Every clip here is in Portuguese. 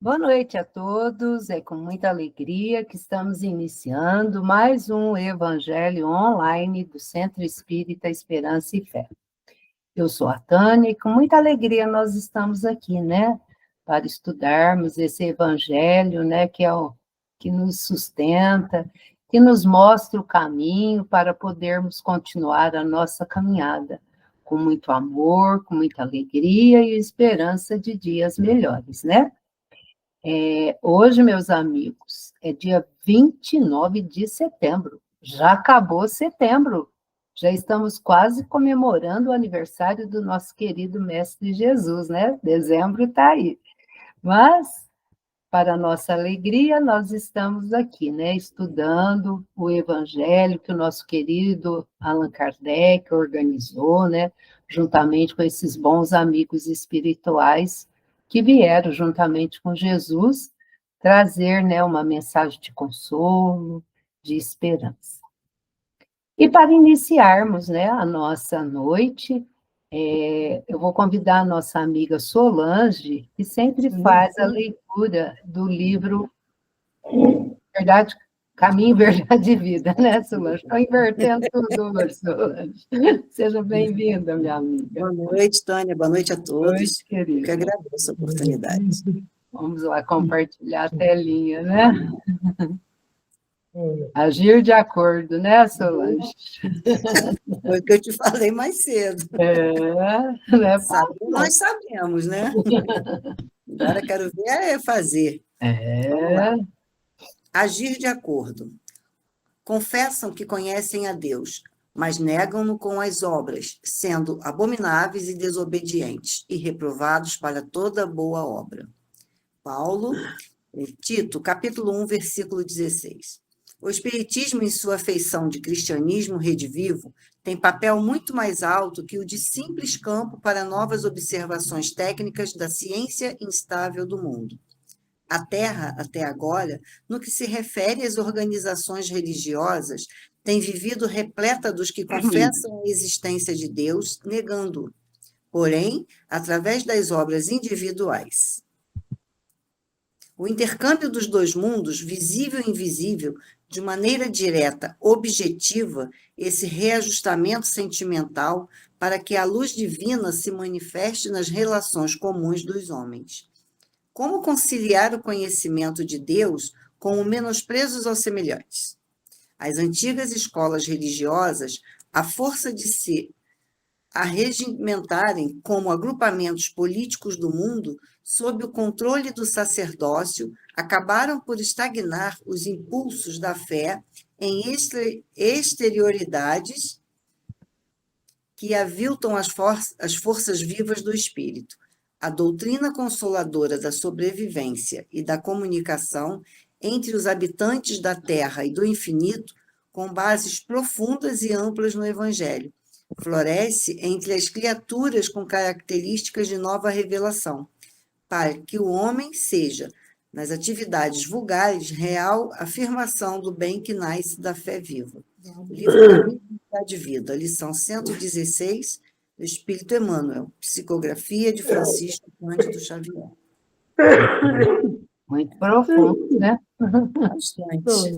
Boa noite a todos. É com muita alegria que estamos iniciando mais um Evangelho online do Centro Espírita Esperança e Fé. Eu sou a Tânia e com muita alegria nós estamos aqui, né, para estudarmos esse Evangelho, né, que é o que nos sustenta, que nos mostra o caminho para podermos continuar a nossa caminhada com muito amor, com muita alegria e esperança de dias melhores, né? Hoje, meus amigos, é dia 29 de setembro. Já acabou setembro. Já estamos quase comemorando o aniversário do nosso querido Mestre Jesus, né? Dezembro está aí. Mas, para nossa alegria, nós estamos aqui, né? Estudando o Evangelho que o nosso querido Allan Kardec organizou, né? Juntamente com esses bons amigos espirituais que vieram juntamente com Jesus trazer, né, uma mensagem de consolo, de esperança. E para iniciarmos, né, a nossa noite, eu vou convidar a nossa amiga Solange, que sempre faz a leitura do livro Verdade, Caminho, Verdade e Vida, né, Solange? Estou invertendo tudo hoje, Solange. Seja bem-vinda, minha amiga. Boa noite, Tânia. Boa noite a todos. Boa noite, querida. Eu que agradeço a oportunidade. Vamos lá compartilhar a telinha, né? Agir de acordo, né, Solange? Foi o que eu te falei mais cedo. Né? Saber, nós sabemos, né? Agora quero ver fazer. Vamos lá. Agir de acordo. Confessam que conhecem a Deus, mas negam-no com as obras, sendo abomináveis e desobedientes, e reprovados para toda boa obra. Paulo, Tito, capítulo 1, versículo 16. O Espiritismo, em sua feição de cristianismo redivivo, tem papel muito mais alto que o de simples campo para novas observações técnicas da ciência instável do mundo. A Terra, até agora, no que se refere às organizações religiosas, tem vivido repleta dos que confessam a existência de Deus, negando-o, porém, através das obras individuais. O intercâmbio dos dois mundos, visível e invisível, de maneira direta, objetiva, esse reajustamento sentimental para que a luz divina se manifeste nas relações comuns dos homens. Como conciliar o conhecimento de Deus com o menosprezo aos semelhantes? As antigas escolas religiosas, à força de se arregimentarem como agrupamentos políticos do mundo, sob o controle do sacerdócio, acabaram por estagnar os impulsos da fé em exterioridades que aviltam as forças vivas do espírito. A doutrina consoladora da sobrevivência e da comunicação entre os habitantes da terra e do infinito, com bases profundas e amplas no Evangelho, floresce entre as criaturas com características de nova revelação, para que o homem seja, nas atividades vulgares, real afirmação do bem que nasce da fé viva. Livro Caminho de Vida, lição 116, do Espírito Emmanuel, psicografia de Francisco Cândido Xavier. Muito profundo, né? Bastante.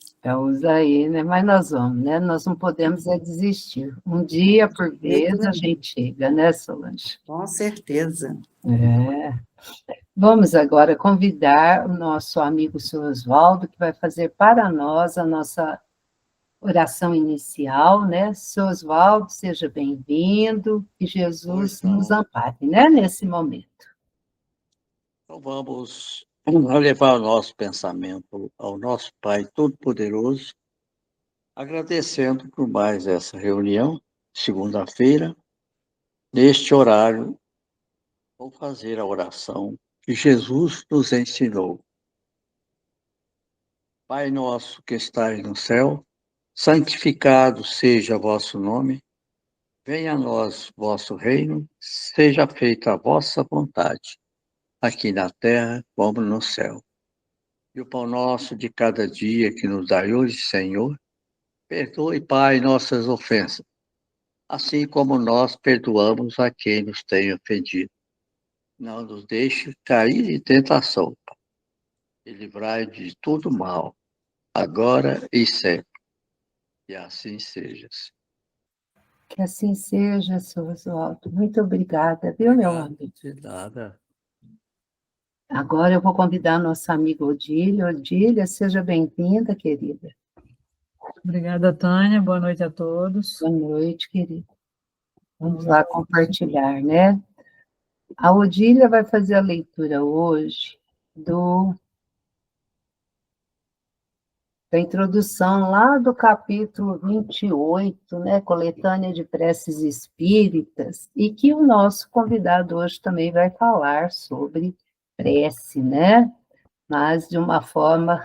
Estamos aí, né? Mas nós vamos, né? Nós não podemos desistir. Um dia por vez a gente chega, né, Solange? Com certeza. Vamos agora convidar o nosso amigo Sr. Oswaldo, que vai fazer para nós a nossa oração inicial, né? Sr. Oswaldo, seja bem-vindo, que Jesus nos ampare, né, nesse momento. Então vamos levar o nosso pensamento ao nosso Pai Todo-Poderoso, agradecendo por mais essa reunião, segunda-feira, neste horário, vou fazer a oração que Jesus nos ensinou. Pai nosso que estais no céu, santificado seja vosso nome, venha a nós vosso reino, seja feita a vossa vontade, aqui na terra como no céu. E o pão nosso de cada dia que nos dai hoje, Senhor, perdoe, Pai, nossas ofensas, assim como nós perdoamos a quem nos tem ofendido. não nos deixe cair em tentação, e livrai de todo mal, agora e sempre. E assim seja. Que assim seja, Sr. Oswaldo. Muito obrigada, viu, meu amigo? De nada. Agora eu vou convidar a nossa amiga Odília. Odília, seja bem-vinda, querida. Obrigada, Tânia. Boa noite a todos. Boa noite, querida. Vamos lá compartilhar, né? A Odília vai fazer a leitura hoje da introdução lá do capítulo 28, né, Coletânea de Preces Espíritas, e que o nosso convidado hoje também vai falar sobre prece, né, mas de uma forma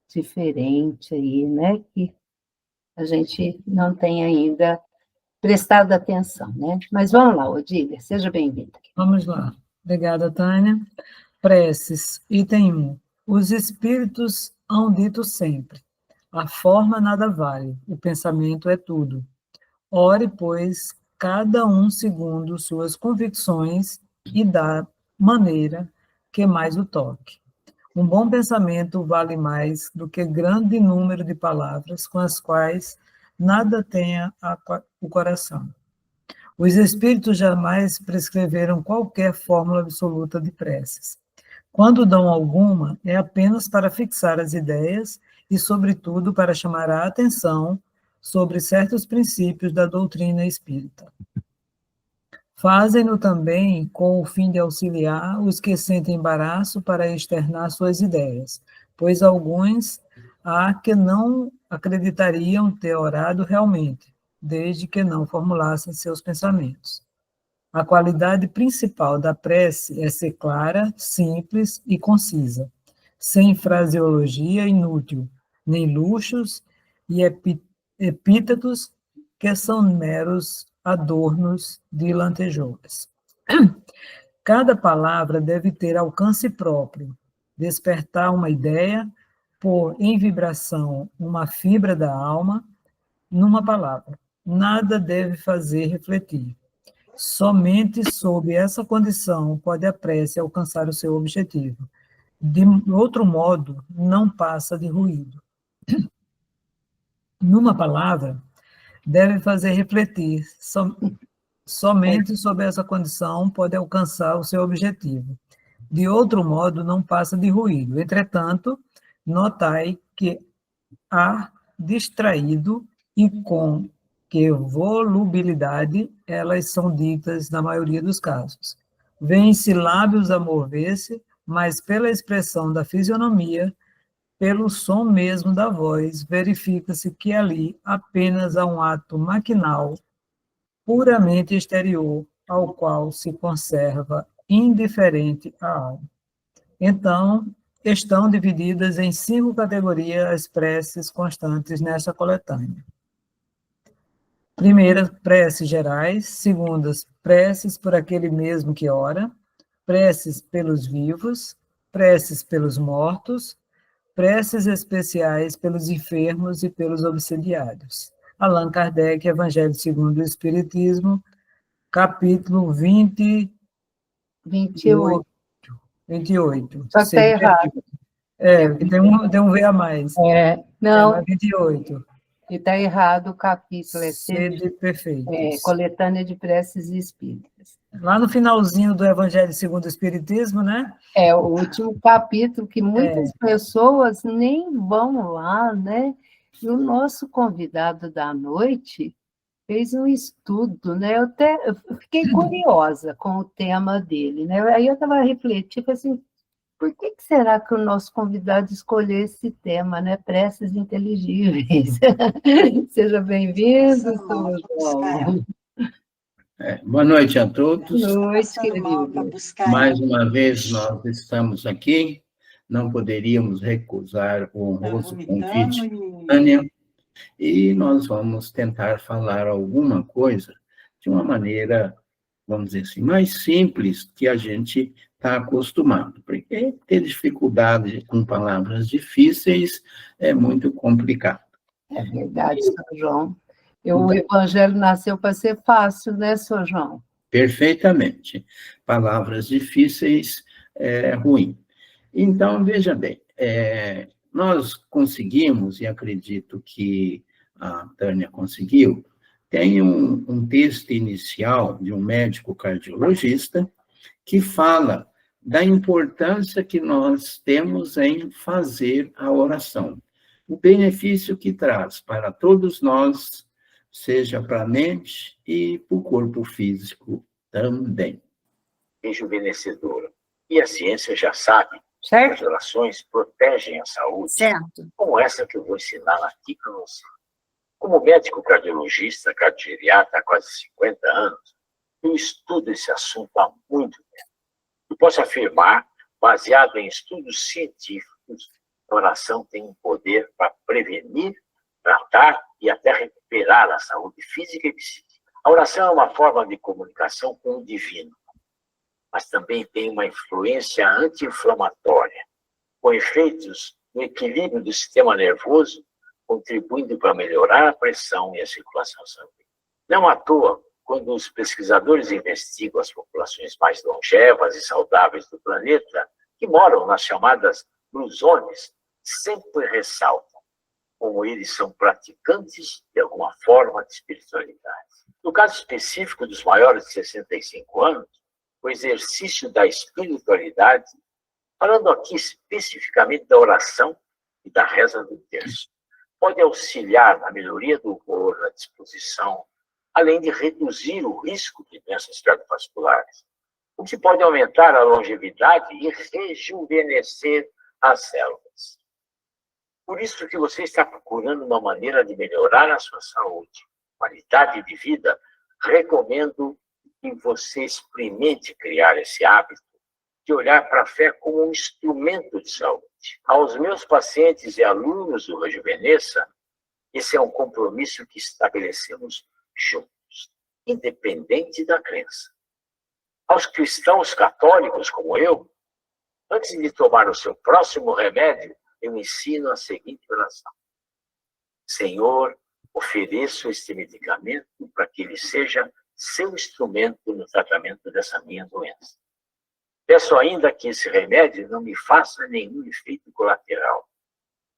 diferente aí, né, que a gente não tem ainda prestado atenção, né, mas vamos lá, Odília, seja bem-vinda. Vamos lá. Obrigada, Tânia. Preces, item 1. Os espíritos hão dito sempre: a forma nada vale, o pensamento é tudo. Ore, pois, cada um segundo suas convicções e da maneira que mais o toque. Um bom pensamento vale mais do que grande número de palavras com as quais nada tenha o coração. Os espíritos jamais prescreveram qualquer fórmula absoluta de preces. Quando dão alguma, é apenas para fixar as ideias e, sobretudo, para chamar a atenção sobre certos princípios da doutrina espírita. Fazem-no também com o fim de auxiliar os que sentem embaraço para externar suas ideias, pois alguns há que não acreditariam ter orado realmente, desde que não formulassem seus pensamentos. A qualidade principal da prece é ser clara, simples e concisa, sem fraseologia inútil, nem luxos e epítetos que são meros adornos de lantejoulas. Cada palavra deve ter alcance próprio, despertar uma ideia, pôr em vibração uma fibra da alma numa palavra. Nada deve fazer refletir. Somente sob essa condição pode a prece alcançar o seu objetivo. De outro modo, não passa de ruído. Numa palavra, deve fazer refletir. Somente sob essa condição pode alcançar o seu objetivo. De outro modo, não passa de ruído. Entretanto, notai que há distraído e com que volubilidade elas são ditas na maioria dos casos. Vêem-se lábios a mover-se, mas pela expressão da fisionomia, pelo som mesmo da voz, verifica-se que ali apenas há um ato maquinal, puramente exterior, ao qual se conserva indiferente a alma. Então, estão divididas em 5 categorias as preces constantes nesta coletânea. Primeira, preces gerais. Segundas, preces por aquele mesmo que ora. Preces pelos vivos. Preces pelos mortos. Preces especiais pelos enfermos e pelos obsidiados. Allan Kardec, Evangelho segundo o Espiritismo, capítulo 28. Só que está errado. Tem um V a mais. Não. 28. E está errado o capítulo. Sede perfeitos. Coletânea de Preces Espíritas. Lá no finalzinho do Evangelho segundo o Espiritismo, né? É o último capítulo que muitas pessoas nem vão lá, né? E o nosso convidado da noite fez um estudo, né? Eu fiquei curiosa com o tema dele, né? Aí eu estava refletindo assim, por que será que o nosso convidado escolheu esse tema, né? Preces inteligíveis. Seja bem-vindo, Sr. João. Boa noite a todos. Boa noite, querido. Mais uma vez nós estamos aqui, não poderíamos recusar o honroso convite, Tânia, e nós vamos tentar falar alguma coisa de uma maneira, vamos dizer assim, mais simples que a gente está acostumado, porque ter dificuldade com palavras difíceis é muito complicado. É verdade, Sr. João. O Evangelho nasceu para ser fácil, né, Sr. João? Perfeitamente. Palavras difíceis é ruim. Então, veja bem, nós conseguimos, e acredito que a Tânia conseguiu, tem um texto inicial de um médico cardiologista que fala da importância que nós temos em fazer a oração. O benefício que traz para todos nós, seja para a mente e para o corpo físico também. Rejuvenescedora. E a ciência já sabe que as orações protegem a saúde, como essa que eu vou ensinar aqui para você. Como médico cardiologista, cardiogeriatra há quase 50 anos, eu estudo esse assunto há muito tempo. E posso afirmar, baseado em estudos científicos, a oração tem um poder para prevenir, tratar e até recuperar a saúde física e psíquica. A oração é uma forma de comunicação com o divino, mas também tem uma influência anti-inflamatória, com efeitos no equilíbrio do sistema nervoso, contribuindo para melhorar a pressão e a circulação sanguínea. Não à toa, quando os pesquisadores investigam as populações mais longevas e saudáveis do planeta, que moram nas chamadas Blue Zones, sempre ressaltam como eles são praticantes de alguma forma de espiritualidade. No caso específico dos maiores de 65 anos, o exercício da espiritualidade, falando aqui especificamente da oração e da reza do terço, pode auxiliar na melhoria do humor, na disposição, além de reduzir o risco de doenças cardiovasculares, o que pode aumentar a longevidade e rejuvenescer as células. Por isso que você está procurando uma maneira de melhorar a sua saúde, qualidade de vida, recomendo que você experimente criar esse hábito de olhar para a fé como um instrumento de saúde. Aos meus pacientes e alunos do Rejuvenesça, esse é um compromisso que estabelecemos juntos, independente da crença. Aos cristãos católicos como eu, antes de tomar o seu próximo remédio, eu ensino a seguinte oração: Senhor, ofereço este medicamento para que ele seja seu instrumento no tratamento dessa minha doença. Peço ainda que esse remédio não me faça nenhum efeito colateral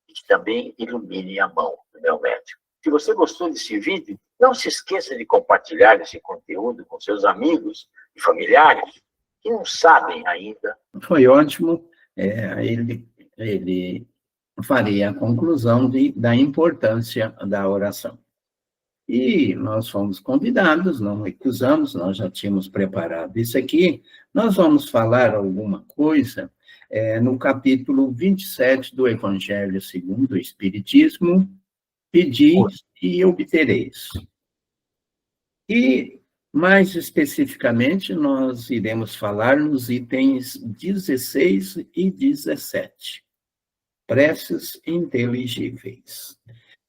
e que também ilumine a mão do meu médico. Se você gostou desse vídeo, não se esqueça de compartilhar esse conteúdo com seus amigos e familiares que não sabem ainda. Foi ótimo. Ele faria a conclusão da importância da oração. E nós fomos convidados, não recusamos, nós já tínhamos preparado isso aqui. Nós vamos falar alguma coisa no capítulo 27 do Evangelho segundo o Espiritismo, pedis e obtereis. E, mais especificamente, nós iremos falar nos itens 16 e 17, preces inteligíveis.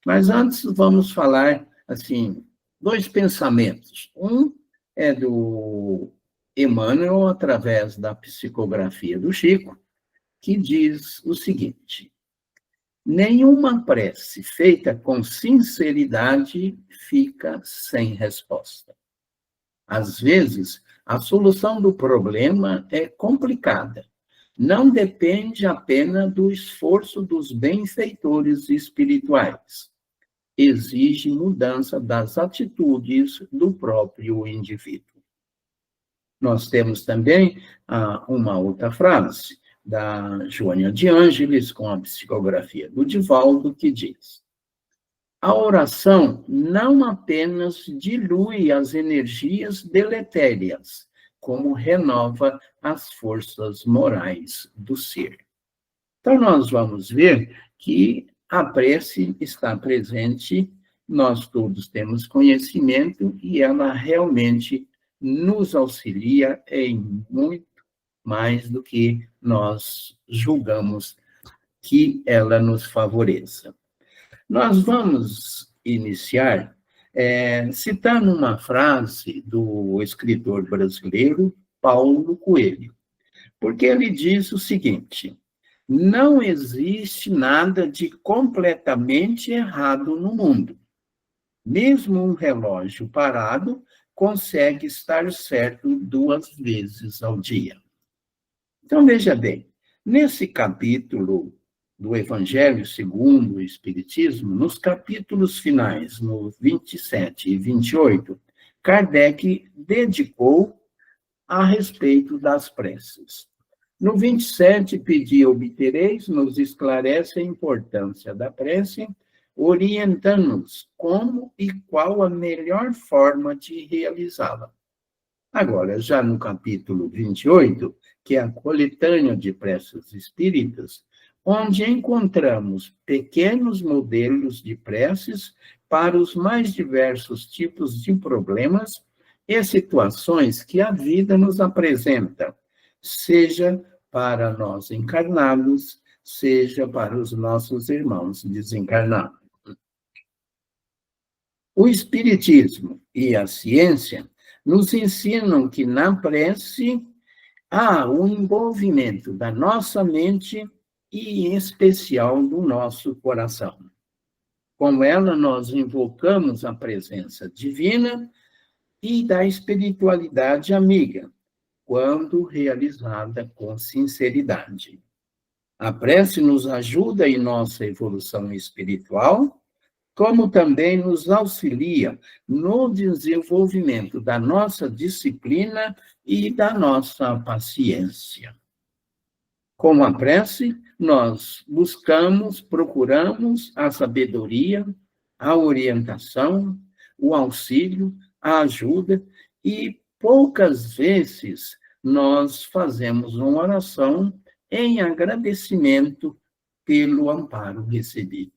Mas antes vamos falar, assim, dois pensamentos. Um é do Emmanuel, através da psicografia do Chico, que diz o seguinte: nenhuma prece feita com sinceridade fica sem resposta. Às vezes, a solução do problema é complicada. Não depende apenas do esforço dos benfeitores espirituais. Exige mudança das atitudes do próprio indivíduo. Nós temos também uma outra frase da Joana de Ângeles, com a psicografia do Divaldo, que diz: a oração não apenas dilui as energias deletérias, como renova as forças morais do ser. Então, nós vamos ver que a prece está presente, nós todos temos conhecimento, e ela realmente nos auxilia em muito mais do que nós julgamos que ela nos favoreça. Nós vamos iniciar citando uma frase do escritor brasileiro Paulo Coelho, porque ele diz o seguinte: não existe nada de completamente errado no mundo. Mesmo um relógio parado consegue estar certo 2 vezes ao dia. Então, veja bem, nesse capítulo do Evangelho segundo o Espiritismo, nos capítulos finais, no 27 e 28, Kardec dedicou a respeito das preces. No 27, pedi obtereis, nos esclarece a importância da prece, orientando-nos como e qual a melhor forma de realizá-la. Agora, já no capítulo 28, que é a coletânea de preces espíritas, onde encontramos pequenos modelos de preces para os mais diversos tipos de problemas e situações que a vida nos apresenta, seja para nós encarnados, seja para os nossos irmãos desencarnados. O Espiritismo e a ciência nos ensinam que na prece há o envolvimento da nossa mente e, em especial, do nosso coração. Com ela, nós invocamos a presença divina e da espiritualidade amiga, quando realizada com sinceridade. A prece nos ajuda em nossa evolução espiritual, como também nos auxilia no desenvolvimento da nossa disciplina e da nossa paciência. Com a prece, nós procuramos a sabedoria, a orientação, o auxílio, a ajuda, e poucas vezes nós fazemos uma oração em agradecimento pelo amparo recebido.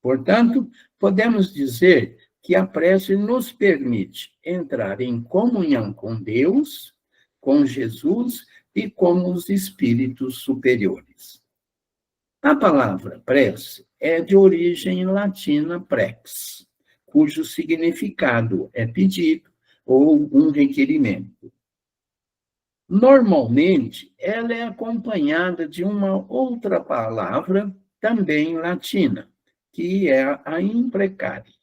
Portanto, podemos dizer que a prece nos permite entrar em comunhão com Deus, com Jesus e com os espíritos superiores. A palavra prece é de origem latina prex, cujo significado é pedido ou um requerimento. Normalmente, ela é acompanhada de uma outra palavra, também latina, que é a imprecare,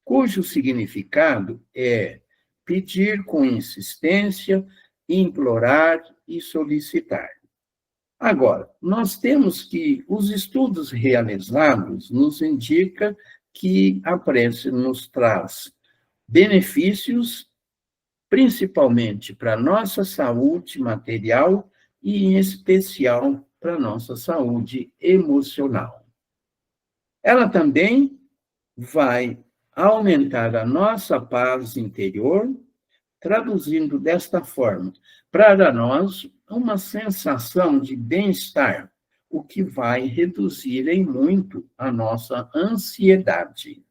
cujo significado é pedir com insistência, implorar e solicitar. Agora, nós temos que os estudos realizados nos indicam que a prece nos traz benefícios, principalmente para a nossa saúde material e, em especial, para a nossa saúde emocional. Ela também vai aumentar a nossa paz interior, traduzindo desta forma, para nós, uma sensação de bem-estar, o que vai reduzir em muito a nossa ansiedade.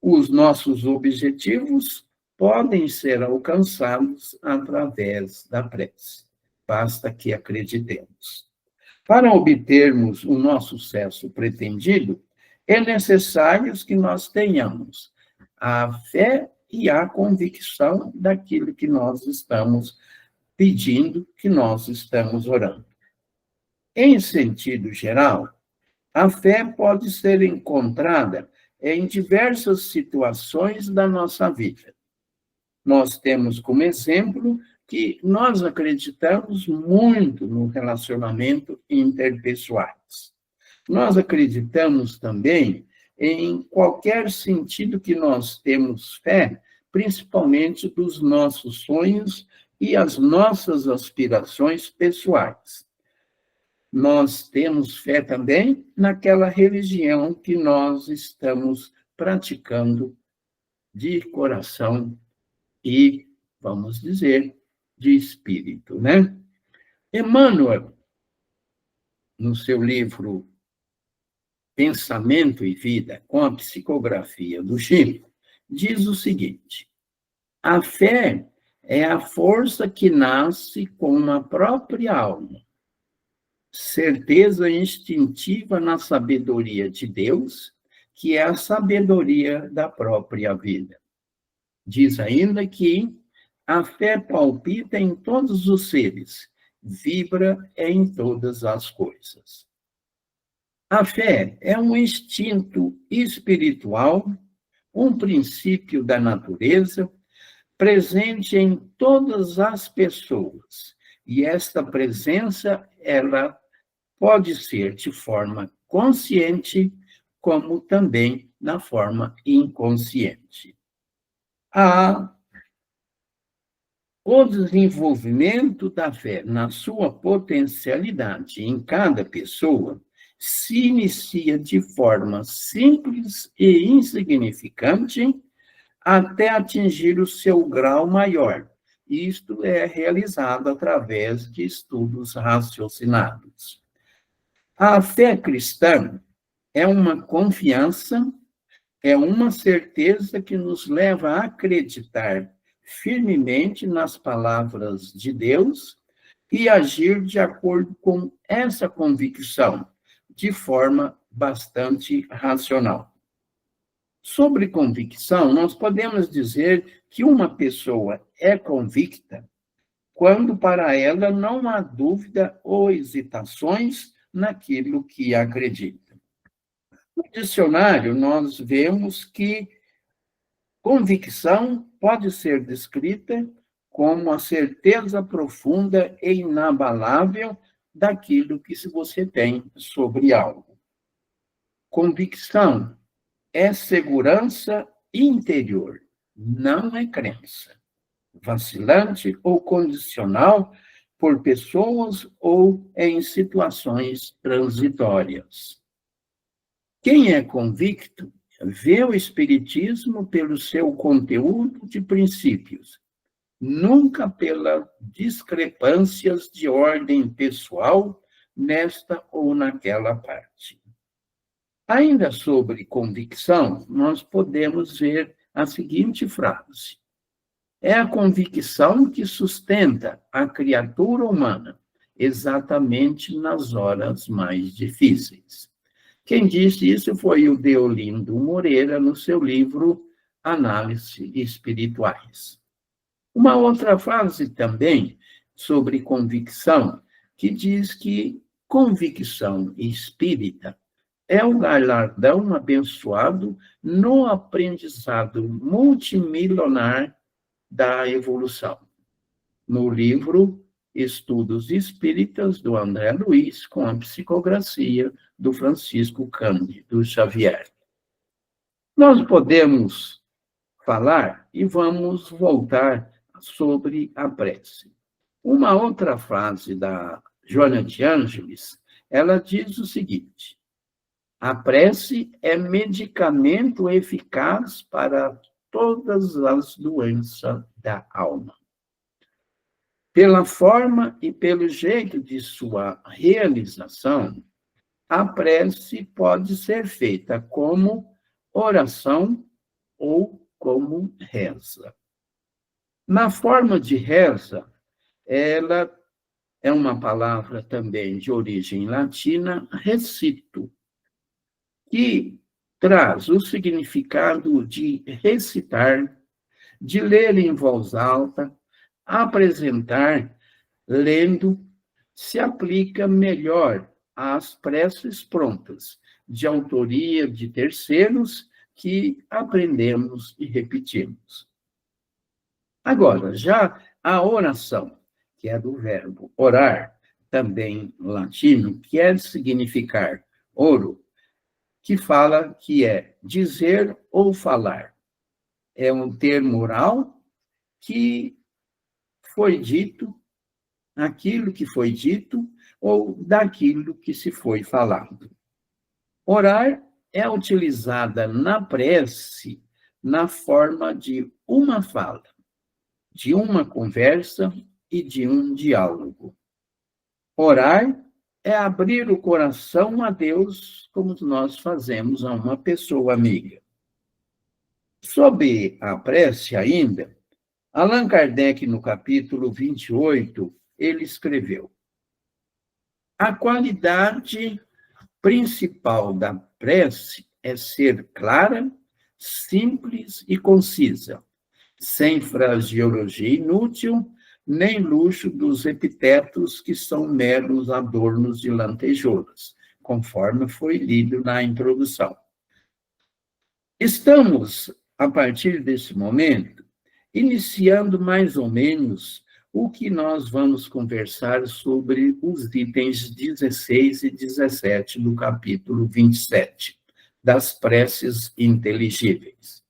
Os nossos objetivos podem ser alcançados através da prece. Basta que acreditemos. Para obtermos o nosso sucesso pretendido, é necessário que nós tenhamos a fé e a convicção daquilo que nós estamos pedindo, que nós estamos orando. Em sentido geral, a fé pode ser encontrada em diversas situações da nossa vida. Nós temos como exemplo que nós acreditamos muito no relacionamento interpessoais. Nós acreditamos também em qualquer sentido que nós temos fé, principalmente dos nossos sonhos e as nossas aspirações pessoais. Nós temos fé também naquela religião que nós estamos praticando de coração e, vamos dizer, de espírito, né? Emmanuel, no seu livro Pensamento e Vida, com a psicografia do Chico, diz o seguinte: a fé é a força que nasce com a própria alma, certeza instintiva na sabedoria de Deus, que é a sabedoria da própria vida. Diz ainda que a fé palpita em todos os seres, vibra em todas as coisas. A fé é um instinto espiritual, um princípio da natureza, presente em todas as pessoas. E esta presença, ela pode ser de forma consciente, como também na forma inconsciente. O desenvolvimento da fé na sua potencialidade em cada pessoa se inicia de forma simples e insignificante até atingir o seu grau maior. Isto é realizado através de estudos raciocinados. A fé cristã é uma confiança, é uma certeza que nos leva a acreditar firmemente nas palavras de Deus e agir de acordo com essa convicção, de forma bastante racional. Sobre convicção, nós podemos dizer que uma pessoa é convicta quando para ela não há dúvida ou hesitações naquilo que acredita. No dicionário, nós vemos que convicção pode ser descrita como a certeza profunda e inabalável daquilo que você tem sobre algo. Convicção é segurança interior, não é crença, vacilante ou condicional por pessoas ou em situações transitórias. Quem é convicto vê o Espiritismo pelo seu conteúdo de princípios, nunca pelas discrepâncias de ordem pessoal nesta ou naquela parte. Ainda sobre convicção, nós podemos ver a seguinte frase: é a convicção que sustenta a criatura humana, exatamente nas horas mais difíceis. Quem disse isso foi o Deolindo Moreira, no seu livro Análises Espirituais. Uma outra frase também sobre convicção, que diz que convicção espírita é o galardão abençoado no aprendizado multimilionar da evolução. No livro Estudos Espíritas, do André Luiz, com a psicografia do Francisco Cândido Xavier. Nós podemos falar e vamos voltar sobre a prece. Uma outra frase da Joana de Ângeles, ela diz o seguinte: a prece é medicamento eficaz para todas as doenças da alma. Pela forma e pelo jeito de sua realização, a prece pode ser feita como oração ou como reza. Na forma de reza, ela é uma palavra também de origem latina, recito, que traz o significado de recitar, de ler em voz alta, apresentar, lendo, se aplica melhor às preces prontas, de autoria de terceiros, que aprendemos e repetimos. Agora, já a oração, que é do verbo orar, também latino, quer significar oro, que fala que é dizer ou falar. É um termo oral que foi dito, aquilo que foi dito, ou daquilo que se foi falado. Orar é utilizada na prece na forma de uma fala, de uma conversa e de um diálogo. Orar é abrir o coração a Deus, como nós fazemos a uma pessoa amiga. Sobre a prece ainda, Allan Kardec, no capítulo 28, ele escreveu: a qualidade principal da prece é ser clara, simples e concisa, sem fraseologia inútil, nem luxo dos epitetos que são meros adornos de lantejoulas, conforme foi lido na introdução. Estamos, a partir desse momento, iniciando mais ou menos o que nós vamos conversar sobre os itens 16 e 17 do capítulo 27, das preces inteligíveis.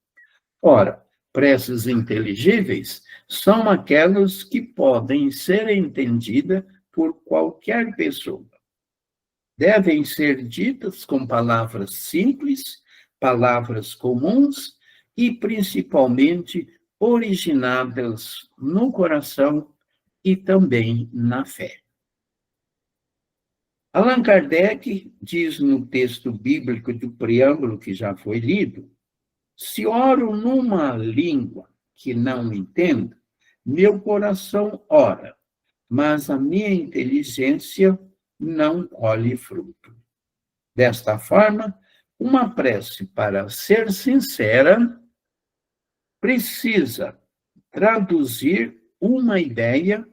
Ora, preces inteligíveis são aquelas que podem ser entendidas por qualquer pessoa. Devem ser ditas com palavras simples, palavras comuns e, principalmente, originadas no coração e também na fé. Allan Kardec diz no texto bíblico do preâmbulo que já foi lido: se oro numa língua que não entendo, meu coração ora, mas a minha inteligência não colhe fruto. Desta forma, uma prece, para ser sincera, precisa traduzir uma ideia,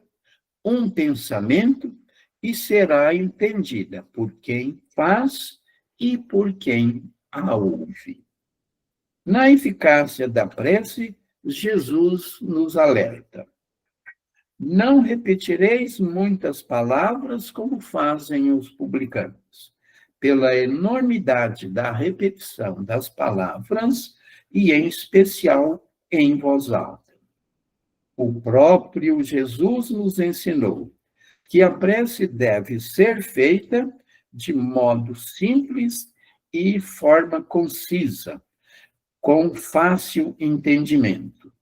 um pensamento, e será entendida por quem faz e por quem a ouve. Na eficácia da prece, Jesus nos alerta: não repetireis muitas palavras como fazem os publicanos, pela enormidade da repetição das palavras e, em especial, em voz alta. O próprio Jesus nos ensinou que a prece deve ser feita de modo simples e forma concisa, com fácil entendimento.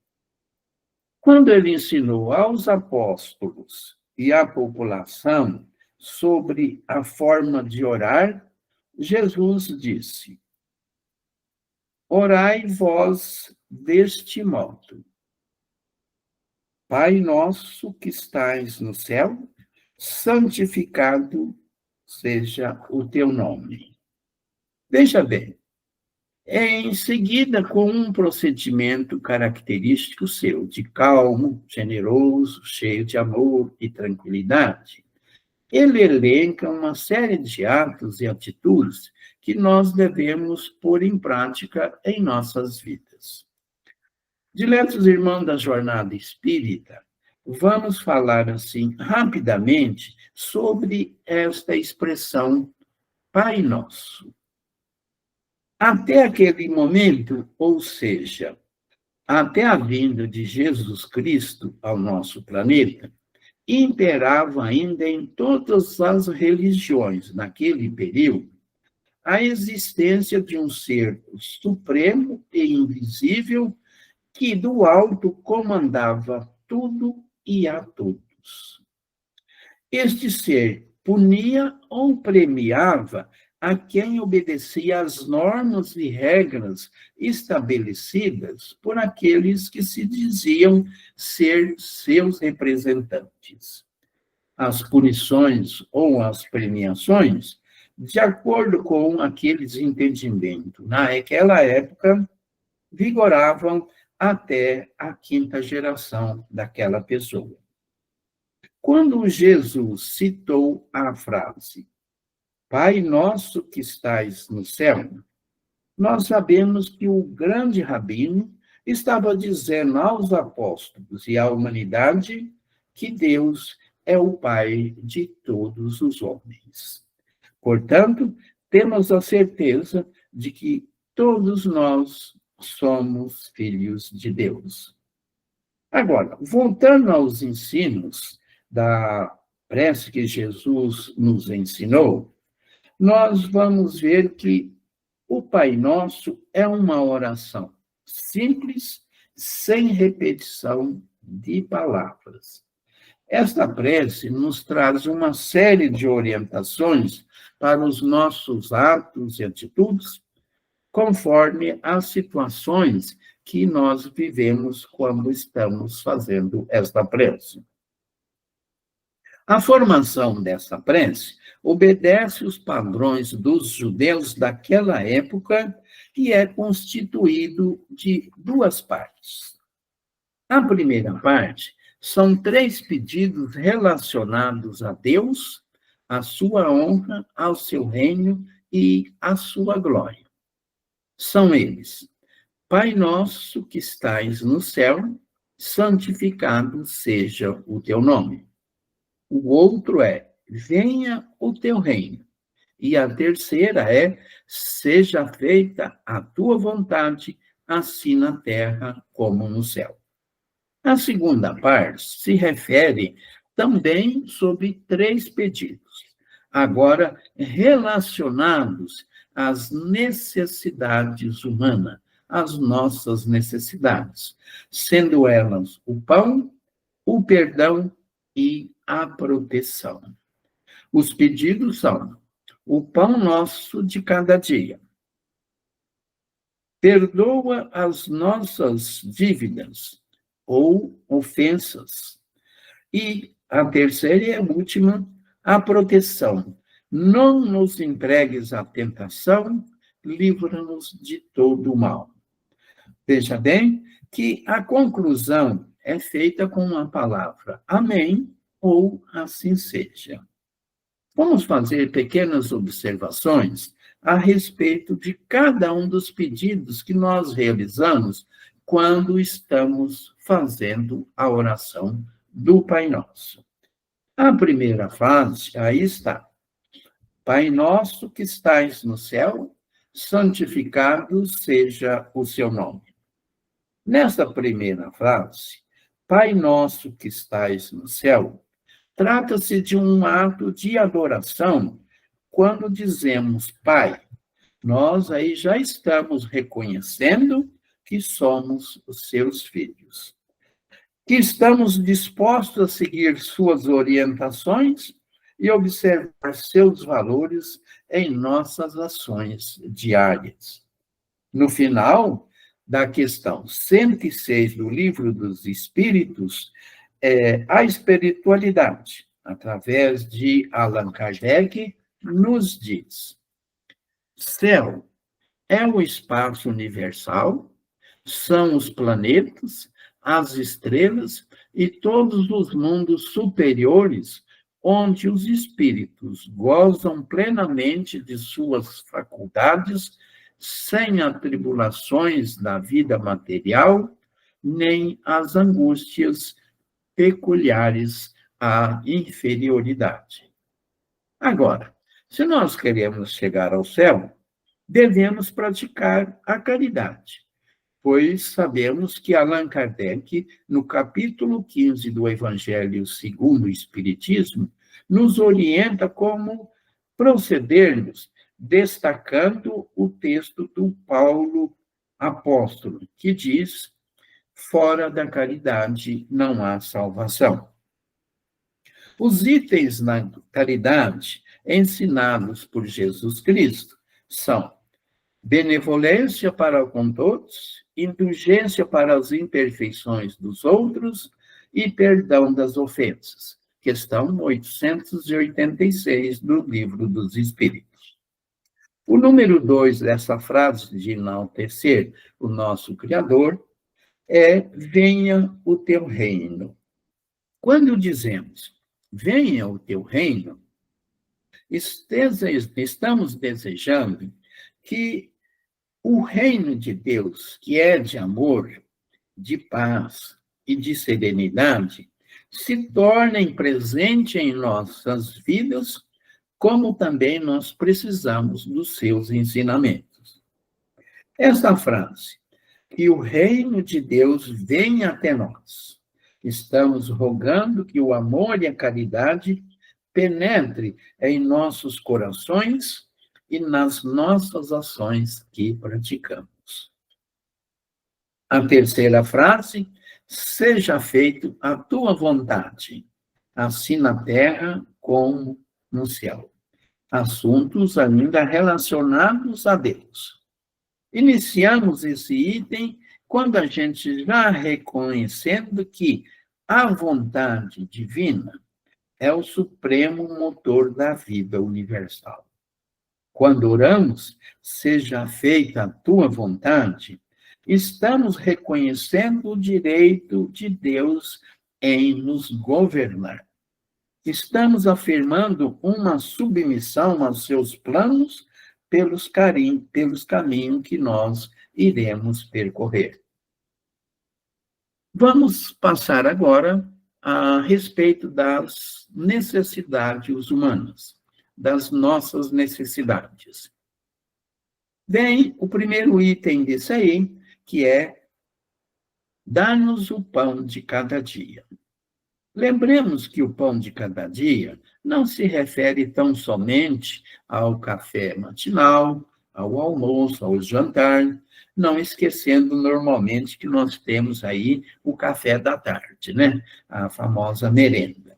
Quando ele ensinou aos apóstolos e à população sobre a forma de orar, Jesus disse: orai vós deste modo: Pai nosso que estais no céu, santificado seja o teu nome. Veja bem, em seguida, com um procedimento característico seu, de calmo, generoso, cheio de amor e tranquilidade, ele elenca uma série de atos e atitudes que nós devemos pôr em prática em nossas vidas. Diletos irmãos da jornada espírita, vamos falar assim rapidamente sobre esta expressão Pai Nosso. Até aquele momento, ou seja, até a vinda de Jesus Cristo ao nosso planeta, imperava ainda em todas as religiões naquele período a existência de um ser supremo e invisível que do alto comandava tudo e a todos. Este ser punia ou premiava a quem obedecia às normas e regras estabelecidas por aqueles que se diziam ser seus representantes. As punições ou as premiações, de acordo com aqueles entendimentos, naquela época, vigoravam até a 5ª geração daquela pessoa. Quando Jesus citou a frase Pai nosso que estais no céu, nós sabemos que o grande rabino estava dizendo aos apóstolos e à humanidade que Deus é o Pai de todos os homens. Portanto, temos a certeza de que todos nós somos filhos de Deus. Agora, voltando aos ensinos da prece que Jesus nos ensinou, nós vamos ver que o Pai Nosso é uma oração simples, sem repetição de palavras. Esta prece nos traz uma série de orientações para os nossos atos e atitudes, conforme as situações que nós vivemos quando estamos fazendo esta prece. A formação dessa prece obedece os padrões dos judeus daquela época e é constituído de 2 partes. A primeira parte são 3 pedidos relacionados a Deus, à sua honra, ao seu reino e à sua glória. São eles: Pai nosso que estais no céu, santificado seja o teu nome. O outro é, venha o teu reino. E a terceira é, seja feita a tua vontade, assim na terra como no céu. A segunda parte se refere também sobre 3 pedidos, agora relacionados às necessidades humanas, às nossas necessidades, sendo elas o pão, o perdão e a proteção. Os pedidos são o pão nosso de cada dia. Perdoa as nossas dívidas ou ofensas. E a terceira e a última, a proteção. Não nos entregues à tentação, livra-nos de todo o mal. Veja bem que a conclusão é feita com a palavra amém ou assim seja. Vamos fazer pequenas observações a respeito de cada um dos pedidos que nós realizamos quando estamos fazendo a oração do Pai Nosso. A primeira frase, aí está. Pai nosso que estais no céu, santificado seja o seu nome. Nesta primeira frase, Pai nosso que estais no céu, trata-se de um ato de adoração. Quando dizemos Pai, nós aí já estamos reconhecendo que somos os seus filhos, que estamos dispostos a seguir suas orientações e observar seus valores em nossas ações diárias. No final da questão 106 do Livro dos Espíritos, a espiritualidade, através de Allan Kardec, nos diz: céu é o espaço universal, são os planetas, as estrelas e todos os mundos superiores, onde os espíritos gozam plenamente de suas faculdades, sem atribulações da vida material, nem as angústias peculiares à inferioridade. Agora, se nós queremos chegar ao céu, devemos praticar a caridade, pois sabemos que Allan Kardec, no capítulo 15 do Evangelho segundo o Espiritismo, nos orienta como procedermos, destacando o texto do Paulo apóstolo, que diz: fora da caridade não há salvação. Os itens na caridade ensinados por Jesus Cristo são benevolência para com todos, indulgência para as imperfeições dos outros e perdão das ofensas. Questão 886 do Livro dos Espíritos. O número 2 dessa frase de enaltecer o nosso Criador é: venha o teu reino. Quando dizemos venha o teu reino, estamos desejando que o reino de Deus, que é de amor, de paz e de serenidade, se torne presente em nossas vidas, como também nós precisamos dos seus ensinamentos. Esta frase, que o reino de Deus venha até nós, estamos rogando que o amor e a caridade penetre em nossos corações e nas nossas ações que praticamos. A terceira frase: seja feito a tua vontade, assim na terra como no céu. Assuntos ainda relacionados a Deus. Iniciamos esse item quando a gente já reconhecendo que a vontade divina é o supremo motor da vida universal. Quando oramos, seja feita a tua vontade, estamos reconhecendo o direito de Deus em nos governar. Estamos afirmando uma submissão aos seus planos pelos caminhos que nós iremos percorrer. Vamos passar agora a respeito das necessidades humanas, das nossas necessidades. Vem o primeiro item desse aí, que é dar-nos o pão de cada dia. Lembremos que o pão de cada dia não se refere tão somente ao café matinal, ao almoço, ao jantar, não esquecendo normalmente que nós temos aí o café da tarde, né? A famosa merenda.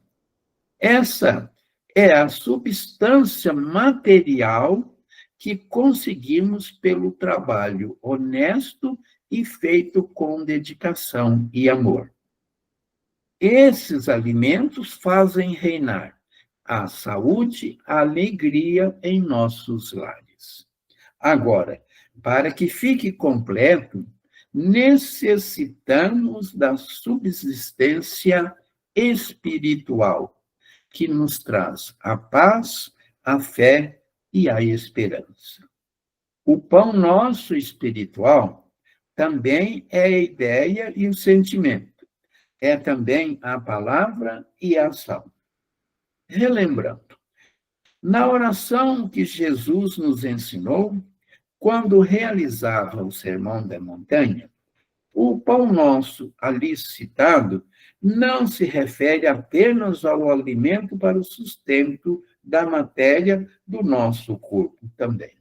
Essa é a substância material que conseguimos pelo trabalho honesto e feito com dedicação e amor. Esses alimentos fazem reinar a saúde, a alegria em nossos lares. Agora, para que fique completo, necessitamos da subsistência espiritual, que nos traz a paz, a fé e a esperança. O pão nosso espiritual também é a ideia e o sentimento. É também a palavra e a ação. Relembrando, na oração que Jesus nos ensinou, quando realizava o Sermão da Montanha, o pão nosso ali citado não se refere apenas ao alimento para o sustento da matéria do nosso corpo também.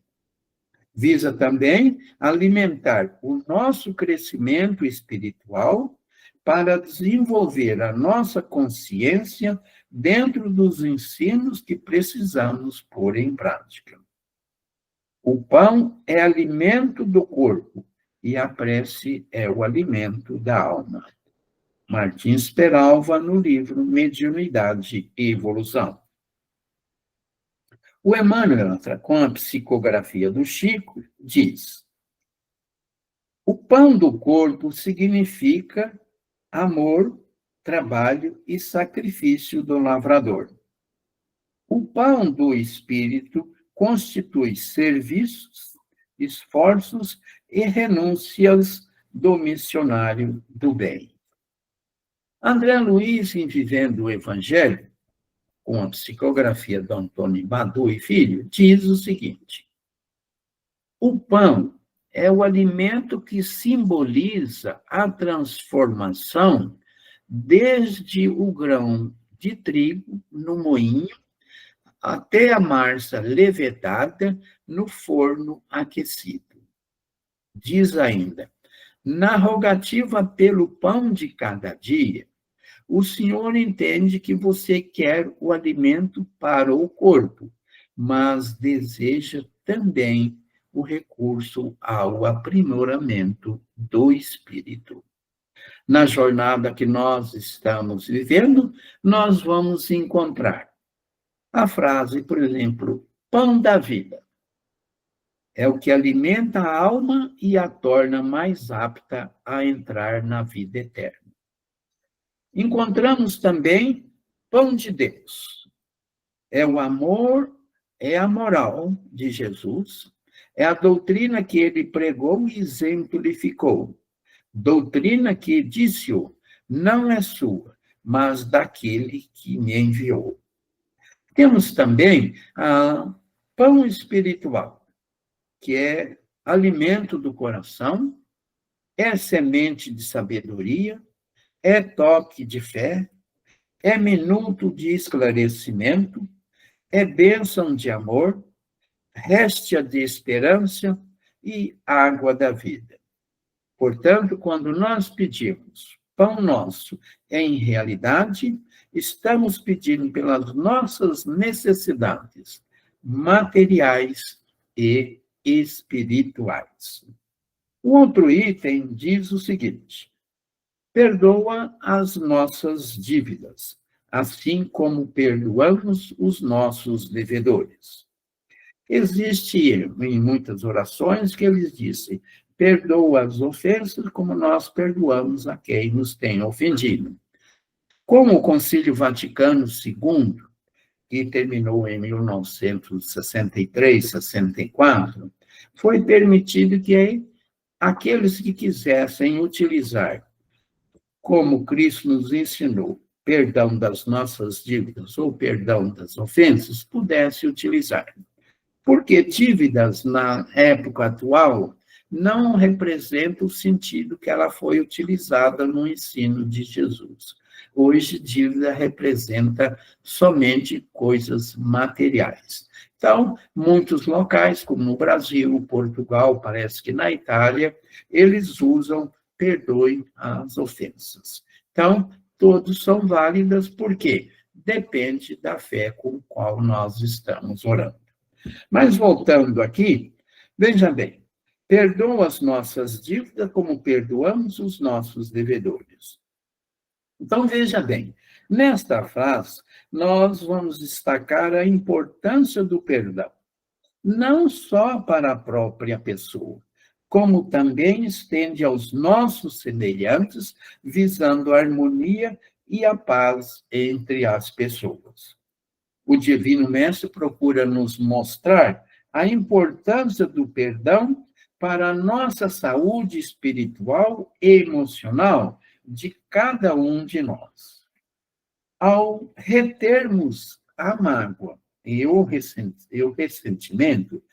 Visa também alimentar o nosso crescimento espiritual para desenvolver a nossa consciência dentro dos ensinos que precisamos pôr em prática. O pão é alimento do corpo e a prece é o alimento da alma. Martins Peralva, no livro Mediunidade e Evolução. O Emmanuel, com a psicografia do Chico, diz: o pão do corpo significa amor, trabalho e sacrifício do lavrador. O pão do espírito constitui serviços, esforços e renúncias do missionário do bem. André Luiz, em Vivendo o Evangelho, com a psicografia de Antônio Badu e Filho, diz o seguinte: o pão é o alimento que simboliza a transformação desde o grão de trigo no moinho até a massa levedada no forno aquecido. Diz ainda: na rogativa pelo pão de cada dia, o Senhor entende que você quer o alimento para o corpo, mas deseja também o recurso ao aprimoramento do espírito. Na jornada que nós estamos vivendo, nós vamos encontrar a frase, por exemplo, pão da vida. É o que alimenta a alma e a torna mais apta a entrar na vida eterna. Encontramos também pão de Deus. É o amor, é a moral de Jesus, é a doutrina que ele pregou e exemplificou. Doutrina que disse-o, não é sua, mas daquele que me enviou. Temos também pão espiritual, que é alimento do coração, é semente de sabedoria, é toque de fé, é minuto de esclarecimento, é bênção de amor, réstia de esperança e água da vida. Portanto, quando nós pedimos pão nosso, em realidade, estamos pedindo pelas nossas necessidades materiais e espirituais. O outro item diz o seguinte: perdoa as nossas dívidas, assim como perdoamos os nossos devedores. Existe em muitas orações que eles dizem: perdoa as ofensas como nós perdoamos a quem nos tem ofendido. Como o Concílio Vaticano II, que terminou em 1963, 64, foi permitido que aqueles que quisessem utilizar como Cristo nos ensinou, perdão das nossas dívidas ou perdão das ofensas, pudesse utilizar. Porque dívidas, na época atual, não representa o sentido que ela foi utilizada no ensino de Jesus. Hoje, dívida representa somente coisas materiais. Então, muitos locais, como no Brasil, Portugal, parece que na Itália, eles usam perdoe as ofensas. Então, todos são válidas, por quê? Depende da fé com a qual nós estamos orando. Mas voltando aqui, veja bem, perdoa as nossas dívidas como perdoamos os nossos devedores. Então, veja bem, nesta frase, nós vamos destacar a importância do perdão, não só para a própria pessoa, como também estende aos nossos semelhantes, visando a harmonia e a paz entre as pessoas. O Divino Mestre procura nos mostrar a importância do perdão para a nossa saúde espiritual e emocional de cada um de nós. Ao retermos a mágoa e o ressentimento,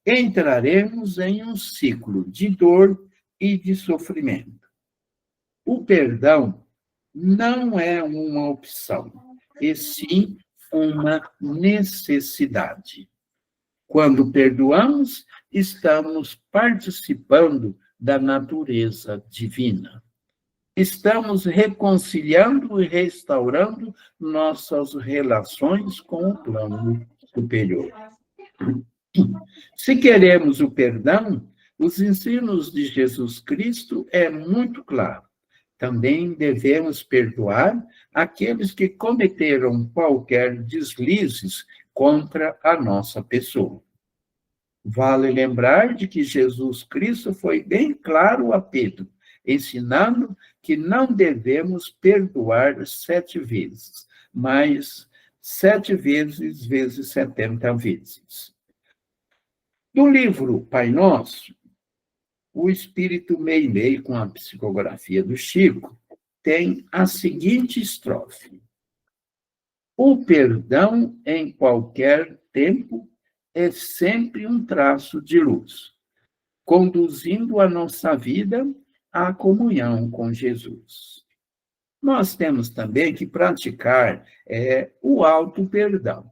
entraremos em um ciclo de dor e de sofrimento. O perdão não é uma opção, e sim uma necessidade. Quando perdoamos, estamos participando da natureza divina. Estamos reconciliando e restaurando nossas relações com o plano superior. Se queremos o perdão, os ensinos de Jesus Cristo é muito claro. Também devemos perdoar aqueles que cometeram qualquer deslizes contra a nossa pessoa. Vale lembrar de que Jesus Cristo foi bem claro a Pedro, ensinando que não devemos perdoar 7 vezes, mas 7 vezes 70 vezes. No livro Pai Nosso, o Espírito Meimei, com a psicografia do Chico, tem a seguinte estrofe: o perdão em qualquer tempo é sempre um traço de luz, conduzindo a nossa vida à comunhão com Jesus. Nós temos também que praticar o auto-perdão.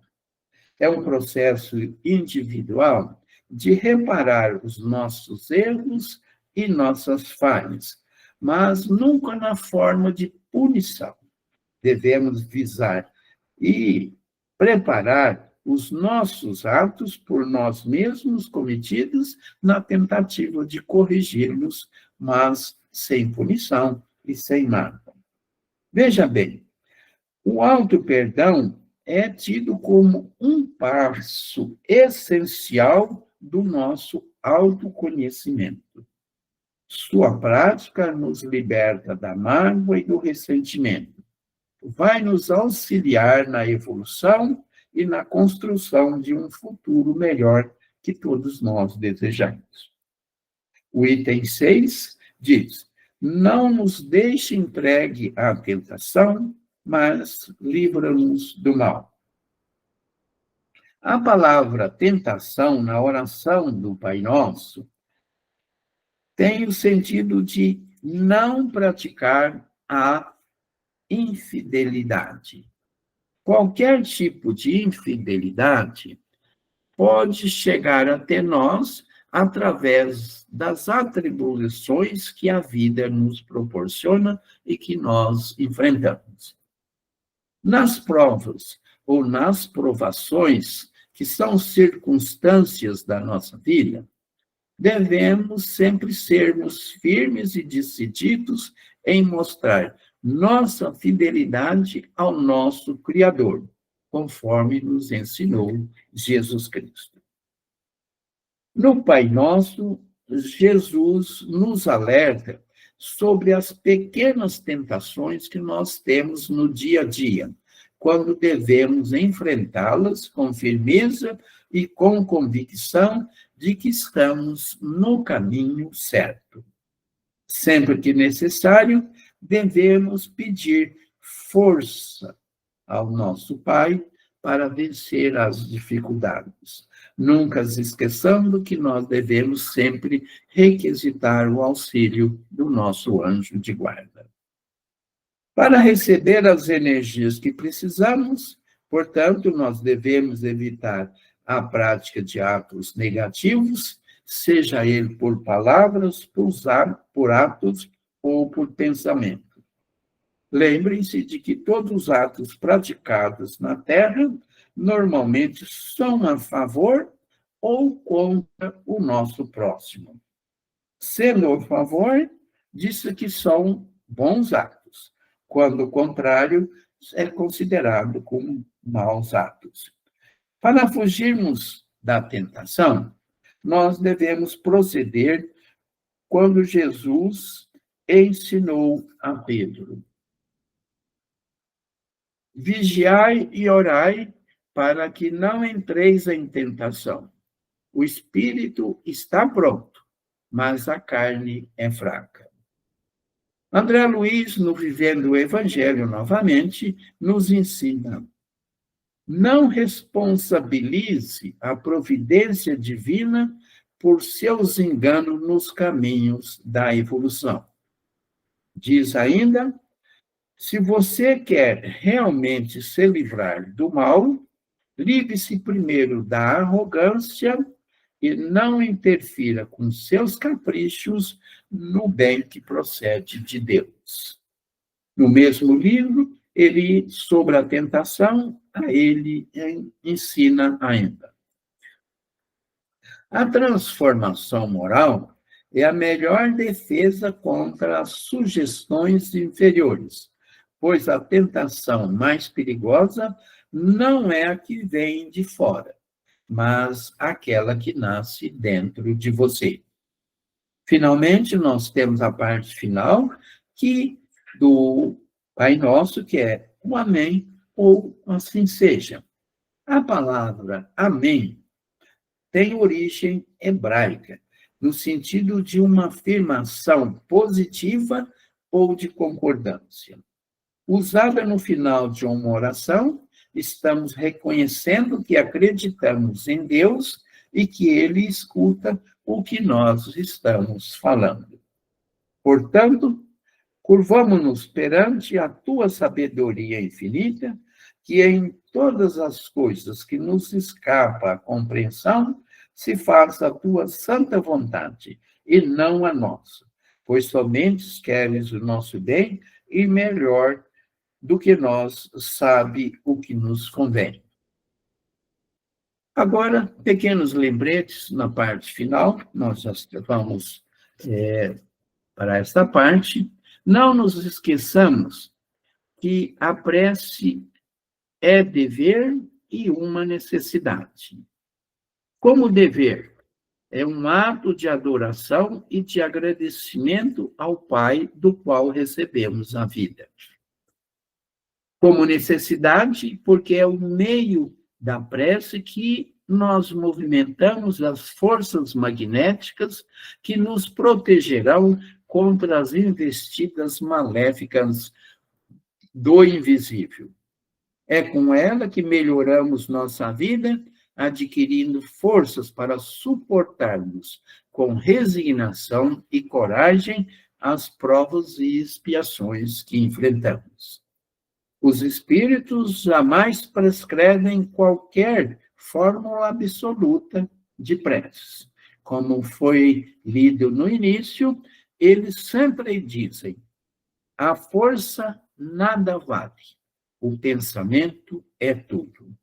É um processo individual de reparar os nossos erros e nossas falhas, mas nunca na forma de punição. Devemos visar e preparar os nossos atos por nós mesmos cometidos na tentativa de corrigi-los, mas sem punição e sem mágoa. Veja bem, o auto-perdão é tido como um passo essencial do nosso autoconhecimento. Sua prática nos liberta da mágoa e do ressentimento. Vai nos auxiliar na evolução e na construção de um futuro melhor que todos nós desejamos. O item 6 diz: não nos deixe entregue à tentação, mas livra-nos do mal. A palavra tentação, na oração do Pai Nosso, tem o sentido de não praticar a infidelidade. Qualquer tipo de infidelidade pode chegar até nós através das atribulações que a vida nos proporciona e que nós enfrentamos. Nas provas ou nas provações, que são circunstâncias da nossa vida, devemos sempre sermos firmes e decididos em mostrar nossa fidelidade ao nosso Criador, conforme nos ensinou Jesus Cristo. No Pai Nosso, Jesus nos alerta sobre as pequenas tentações que nós temos no dia a dia, quando devemos enfrentá-las com firmeza e com convicção de que estamos no caminho certo. Sempre que necessário, devemos pedir força ao nosso Pai para vencer as dificuldades. Nunca esqueçamos que nós devemos sempre requisitar o auxílio do nosso anjo de guarda. Para receber as energias que precisamos, portanto, nós devemos evitar a prática de atos negativos, seja ele por palavras, por atos ou por pensamento. Lembrem-se de que todos os atos praticados na Terra normalmente são a favor ou contra o nosso próximo. Sendo a favor, diz que são bons atos, quando o contrário é considerado como maus atos. Para fugirmos da tentação, nós devemos proceder quando Jesus ensinou a Pedro: vigiai e orai para que não entreis em tentação. O espírito está pronto, mas a carne é fraca. André Luiz, no Vivendo o Evangelho novamente, nos ensina: não responsabilize a providência divina por seus enganos nos caminhos da evolução. Diz ainda: se você quer realmente se livrar do mal, livre-se primeiro da arrogância e não interfira com seus caprichos no bem que procede de Deus. No mesmo livro, ele, sobre a tentação, ele ensina ainda: a transformação moral é a melhor defesa contra as sugestões inferiores, pois a tentação mais perigosa não é a que vem de fora, mas aquela que nasce dentro de você. Finalmente, nós temos a parte final do Pai Nosso, que é o Amém, ou assim seja. A palavra Amém tem origem hebraica, no sentido de uma afirmação positiva ou de concordância. Usada no final de uma oração, estamos reconhecendo que acreditamos em Deus e que Ele escuta o que nós estamos falando. Portanto, curvamo-nos perante a tua sabedoria infinita, que em todas as coisas que nos escapa a compreensão, se faça a tua santa vontade, e não a nossa, pois somente queres o nosso bem e melhor do que nós sabe o que nos convém. Agora, pequenos lembretes na parte final, nós já vamos para esta parte. Não nos esqueçamos que a prece é dever e uma necessidade. Como dever, é um ato de adoração e de agradecimento ao Pai do qual recebemos a vida. Como necessidade, porque é o meio da prece que nós movimentamos as forças magnéticas que nos protegerão contra as investidas maléficas do invisível. É com ela que melhoramos nossa vida, adquirindo forças para suportarmos com resignação e coragem as provas e expiações que enfrentamos. Os espíritos jamais prescrevem qualquer fórmula absoluta de prece. Como foi lido no início, eles sempre dizem: a força nada vale, o pensamento é tudo.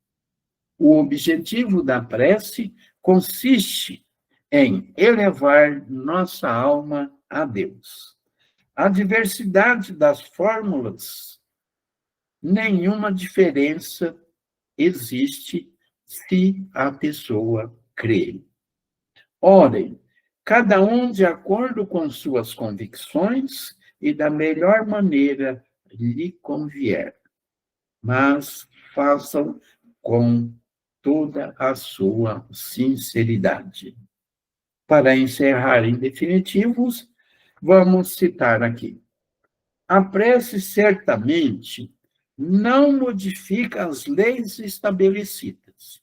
O objetivo da prece consiste em elevar nossa alma a Deus. A diversidade das fórmulas, nenhuma diferença existe se a pessoa crê. Orem, cada um de acordo com suas convicções e da melhor maneira lhe convier, mas façam com toda a sua sinceridade. Para encerrar em definitivos, vamos citar aqui: A prece certamente não modifica as leis estabelecidas.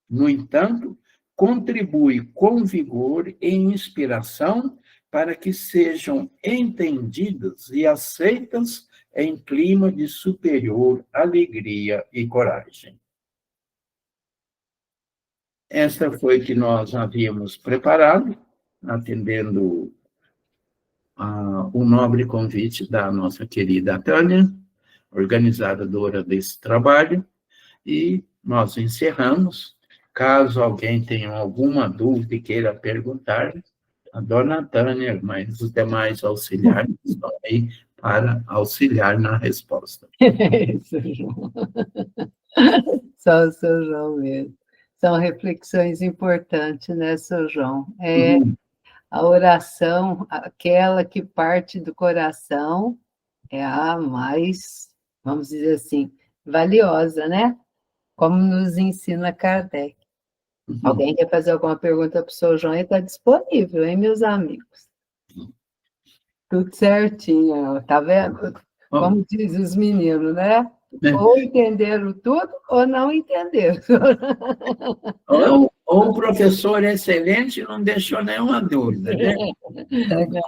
No entanto, contribui com vigor e inspiração para que sejam entendidas e aceitas em clima de superior alegria e coragem. Essa foi que nós havíamos preparado, atendendo o nobre convite da nossa querida Tânia, organizadora desse trabalho, e nós encerramos. Caso alguém tenha alguma dúvida e queira perguntar, a dona Tânia, mas os demais auxiliares estão aí para auxiliar na resposta. Seu João. Só o seu João mesmo. São reflexões importantes, né, seu João? A oração, aquela que parte do coração, é a mais, vamos dizer assim, valiosa, né? Como nos ensina Kardec. Alguém quer fazer alguma pergunta para o seu João? Ele está disponível, hein, meus amigos? Tudo certinho, tá vendo? Como diz os meninos, né? Ou entenderam tudo, ou não entenderam. Ou o professor excelente não deixou nenhuma dúvida, né?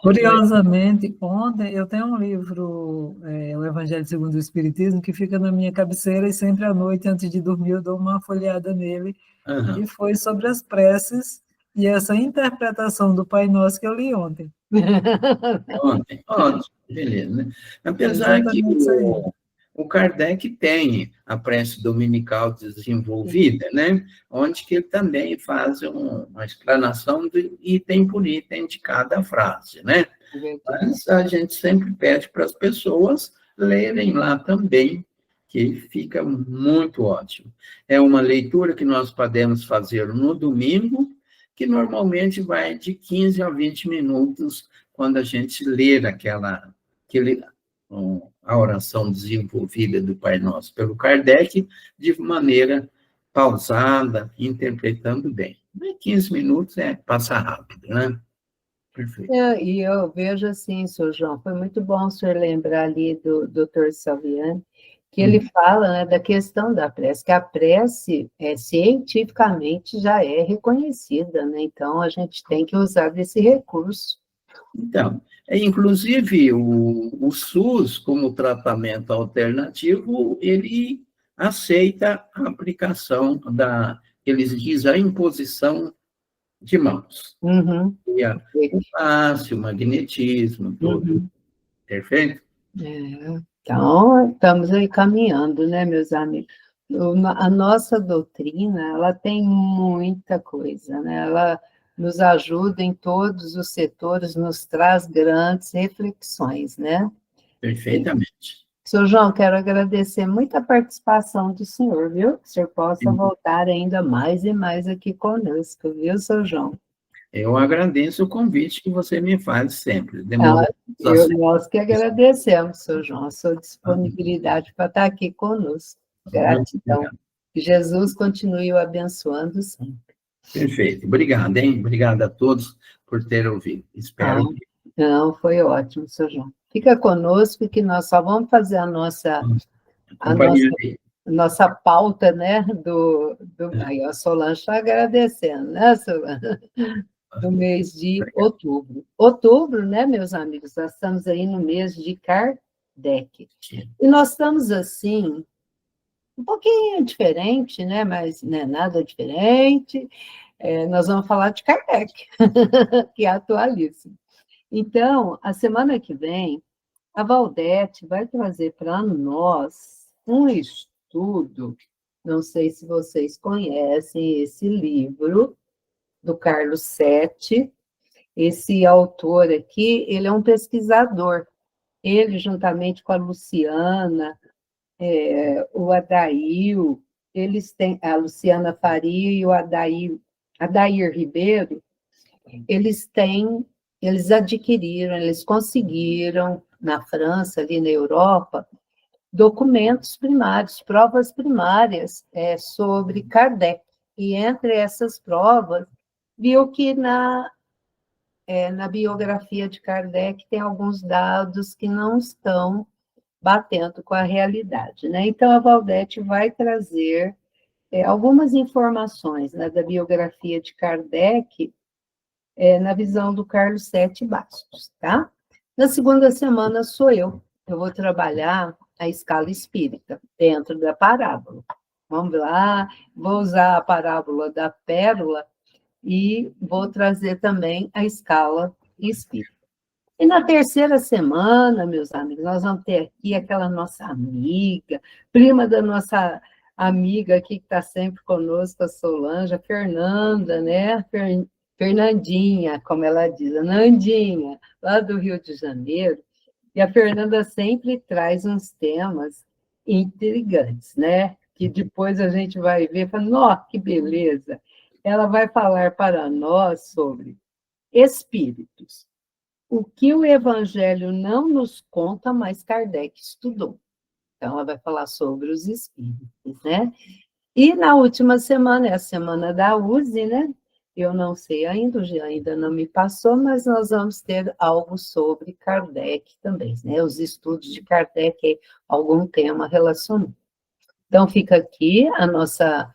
Curiosamente, ontem eu tenho um livro, o Evangelho segundo o Espiritismo, que fica na minha cabeceira e sempre à noite, antes de dormir, eu dou uma folheada nele, e foi sobre as preces e essa interpretação do Pai Nosso que eu li ontem. Ontem, beleza, né? Apesar que o Kardec tem a prece dominical desenvolvida, né? Onde que ele também faz uma explanação de item por item de cada frase, né? Mas a gente sempre pede para as pessoas lerem lá também, que fica muito ótimo. É uma leitura que nós podemos fazer no domingo, que normalmente vai de 15 a 20 minutos, quando a gente ler a oração desenvolvida do Pai Nosso pelo Kardec, de maneira pausada, interpretando bem. 15 minutos passa rápido, né? Perfeito. E eu vejo assim, senhor João, foi muito bom o senhor lembrar ali do Dr. Salviani, que ele fala, né, da questão da prece, que a prece cientificamente já é reconhecida, né? Então a gente tem que usar desse recurso. Então, inclusive o SUS, como tratamento alternativo, ele aceita a aplicação eles dizem a imposição de mãos. O passe, o magnetismo, tudo. Perfeito? Então, estamos aí caminhando, né, meus amigos? A nossa doutrina, ela tem muita coisa, né? Ela nos ajuda em todos os setores, nos traz grandes reflexões, né? Perfeitamente. Senhor João, quero agradecer muito a participação do senhor, viu? Que o senhor possa voltar ainda mais e mais aqui conosco, viu, senhor João? Eu agradeço o convite que você me faz sempre. Nós que agradecemos, senhor João, a sua disponibilidade para estar aqui conosco. Gratidão. Que Jesus continue o abençoando sempre. Perfeito. Obrigado, hein? Obrigado a todos por terem ouvido. Espero que... Não, foi ótimo, senhor João. Fica conosco que nós só vamos fazer a nossa pauta, né? Aí a Solange está agradecendo, né, Solange? Do mês de outubro. Outubro, né, meus amigos? Nós estamos aí no mês de Kardec. E nós estamos, assim, um pouquinho diferente, né? Mas não é nada diferente. Nós vamos falar de Kardec, que é atualíssimo. Então, a semana que vem, a Valdete vai trazer para nós um estudo, não sei se vocês conhecem esse livro, do Carlos Sete. Esse autor aqui, ele é um pesquisador. Ele, juntamente com a Luciana, o Adail, eles têm, a Luciana Faria e o Adair Ribeiro, eles adquiriram, eles conseguiram, na França, ali na Europa, documentos primários, provas primárias sobre Kardec. E entre essas provas, viu que na biografia de Kardec tem alguns dados que não estão batendo com a realidade, né? Então, a Valdete vai trazer algumas informações, né, da biografia de Kardec, na visão do Carlos Sete Bastos, tá? Na segunda semana sou eu vou trabalhar a escala espírita, dentro da parábola. Vamos lá, vou usar a parábola da pérola e vou trazer também a escala espírita. E na terceira semana, meus amigos, nós vamos ter aqui aquela nossa amiga, prima da nossa amiga aqui que está sempre conosco, a Solange, a Fernanda, né? Fernandinha, como ela diz, a Nandinha, lá do Rio de Janeiro. E a Fernanda sempre traz uns temas intrigantes, né? Que depois a gente vai ver e fala, nossa, que beleza! Ela vai falar para nós sobre espíritos. O que o Evangelho não nos conta, mas Kardec estudou. Então, ela vai falar sobre os espíritos, né? E na última semana, é a semana da USE, né? Eu não sei ainda, o Jean ainda não me passou, mas nós vamos ter algo sobre Kardec também, né? Os estudos de Kardec, algum tema relacionado. Então, fica aqui a nossa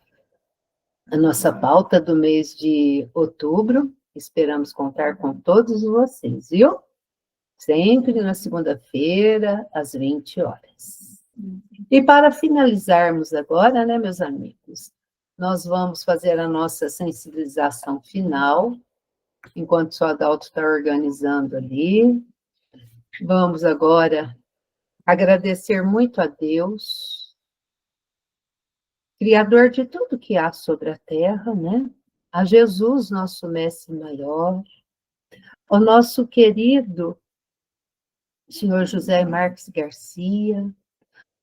pauta do mês de outubro. Esperamos contar com todos vocês, viu? Sempre na segunda-feira, às 20 horas. E para finalizarmos agora, né, meus amigos, nós vamos fazer a nossa sensibilização final, enquanto o Adalto está organizando ali. Vamos agora agradecer muito a Deus, Criador de tudo que há sobre a terra, né? A Jesus, nosso mestre maior, ao nosso querido senhor José Marques Garcia,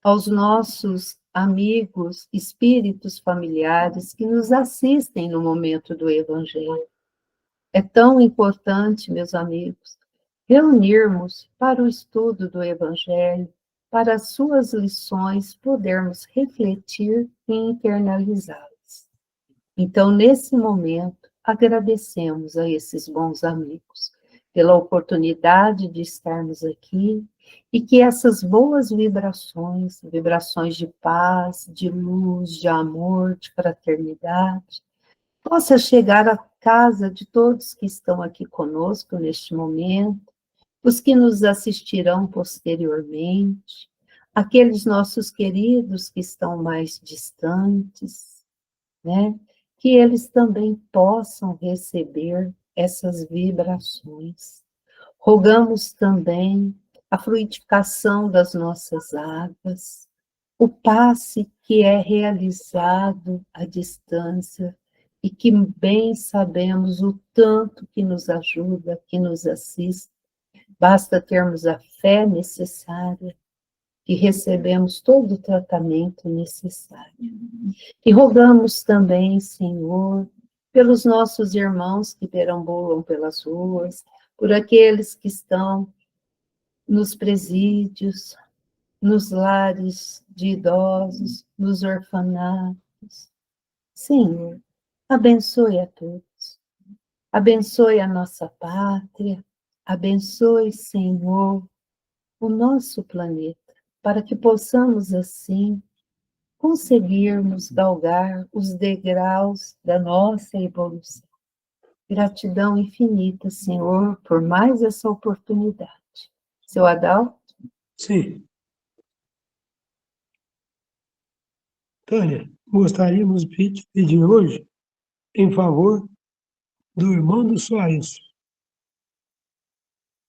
aos nossos amigos, espíritos familiares que nos assistem no momento do Evangelho. É tão importante, meus amigos, reunirmos para o estudo do Evangelho, para as suas lições podermos refletir e internalizá-las. Então, nesse momento, agradecemos a esses bons amigos pela oportunidade de estarmos aqui e que essas boas vibrações, vibrações de paz, de luz, de amor, de fraternidade, possa chegar à casa de todos que estão aqui conosco neste momento, os que nos assistirão posteriormente, aqueles nossos queridos que estão mais distantes, né? Que eles também possam receber essas vibrações. Rogamos também a fluidificação das nossas águas, o passe que é realizado à distância e que bem sabemos o tanto que nos ajuda, que nos assiste. Basta termos a fé necessária e recebemos todo o tratamento necessário. E rogamos também, Senhor, pelos nossos irmãos que perambulam pelas ruas, por aqueles que estão nos presídios, nos lares de idosos, nos orfanatos. Senhor, abençoe a todos. Abençoe a nossa pátria. Abençoe, Senhor, o nosso planeta, para que possamos, assim, conseguirmos galgar os degraus da nossa evolução. Gratidão infinita, Senhor, por mais essa oportunidade. Seu Adalto? Sim. Tânia, gostaríamos de pedir hoje em favor do irmão do Soares.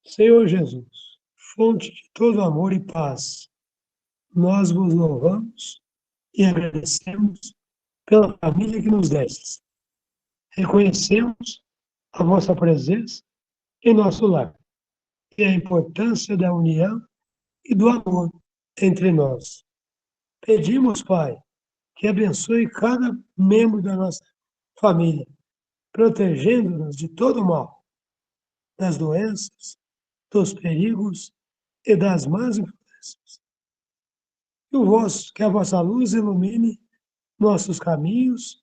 Senhor Jesus, fonte de todo amor e paz, nós vos louvamos e agradecemos pela família que nos destes. Reconhecemos a vossa presença em nosso lar e a importância da união e do amor entre nós. Pedimos, Pai, que abençoe cada membro da nossa família, protegendo-nos de todo mal, das doenças, dos perigos e das más influências. Que a vossa luz ilumine nossos caminhos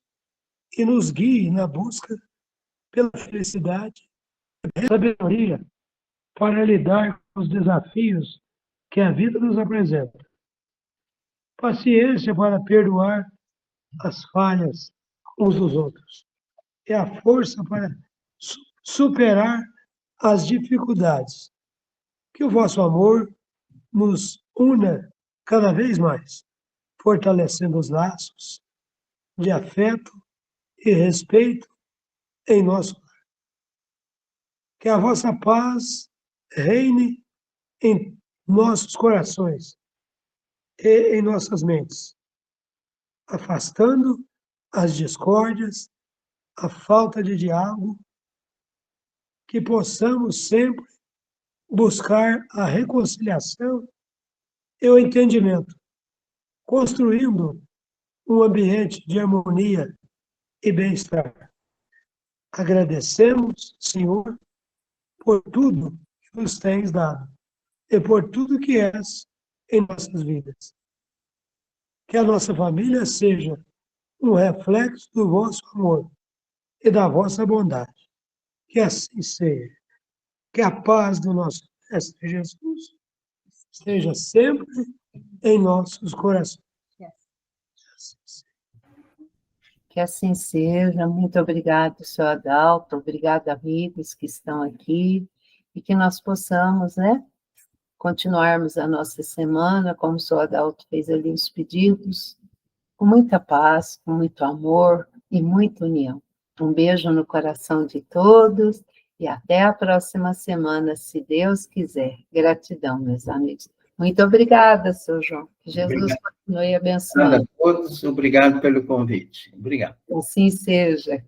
e nos guie na busca pela felicidade sabedoria para lidar com os desafios que a vida nos apresenta. Paciência para perdoar as falhas uns dos outros. E a força para superar as dificuldades. Que o vosso amor nos una cada vez mais, fortalecendo os laços de afeto e respeito em nosso lar. Que a vossa paz reine em nossos corações e em nossas mentes, afastando as discórdias, a falta de diálogo, que possamos sempre buscar a reconciliação e o entendimento, construindo um ambiente de harmonia e bem-estar. Agradecemos, Senhor, por tudo que nos tens dado e por tudo que és em nossas vidas. Que a nossa família seja um reflexo do vosso amor e da vossa bondade. Que assim seja. Que a paz do nosso Mestre Jesus esteja sempre em nossos corações. Que assim seja. Muito obrigado, senhor Adalto. Obrigada, amigos que estão aqui. E que nós possamos, né, continuarmos a nossa semana, como o senhor Adalto fez ali os pedidos, com muita paz, com muito amor e muita união. Um beijo no coração de todos e até a próxima semana, se Deus quiser. Gratidão, meus amigos. Muito obrigada, seu João. Que Jesus continue abençoando. Obrigado a todos, obrigado pelo convite. Obrigado. Assim seja.